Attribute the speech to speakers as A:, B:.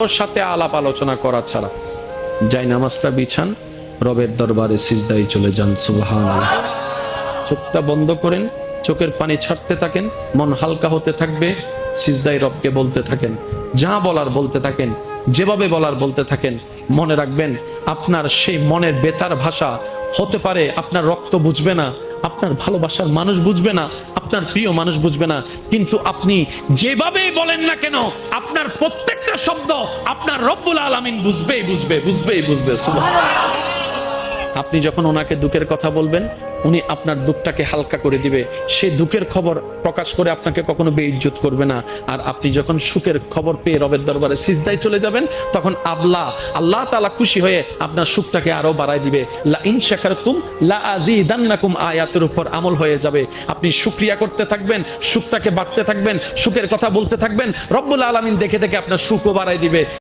A: ওর সাথে আলাপ আলোচনা করা ছাড়া যাই নামাজটা বিছান, রবের দরবারে সিজদায় চলে যান। সুবহানাল্লাহ। চোখটা বন্ধ করেন, চোখের পানি ছাড়তে থাকেন, মন হালকা হতে থাকবে, সিজদায় রবকে বলতে থাকেন, যা বলার বলতে থাকেন, যেভাবে বলার বলতে থাকেন। মনে রাখবেন, আপনার সেই মনের বেতার ভাষা হতে পারে আপনার রক্ত বুঝবে না, আপনার ভালোবাসার মানুষ বুঝবে না, আপনার প্রিয় মানুষ বুঝবে না, কিন্তু আপনি যেভাবেই বলেন না কেন, আপনার প্রত্যেকটা শব্দ আপনার রব্বুল আলামিন বুঝবেই বুঝবে। সুবহানাল্লাহ। আপনি যখন ওনাকে দুঃখের কথা বলবেন, উনি আপনার দুঃখটাকে হালকা করে দিবে। সেই দুঃখের খবর প্রকাশ করে আপনাকে কখনো বেইজ্জত করবে না। আর আপনি যখন সুখের খবর পেয়ে রবের দরবারে সিজদায় চলে যাবেন, তখন আল্লাহ তাআলা খুশি হয়ে আপনার সুখটাকে আরো বাড়ায় দিবে। লা ইন শাকারতুম লা আযীদান্নাকুম আয়াতের উপর আমল হয়ে যাবে। আপনি শুকরিয়া করতে থাকবেন, সুখটাকে বাড়তে থাকবেন, সুখের কথা বলতে থাকবেন, রব্বুল আলামিন দেখে দেখে আপনার সুখও বাড়ায় দিবে।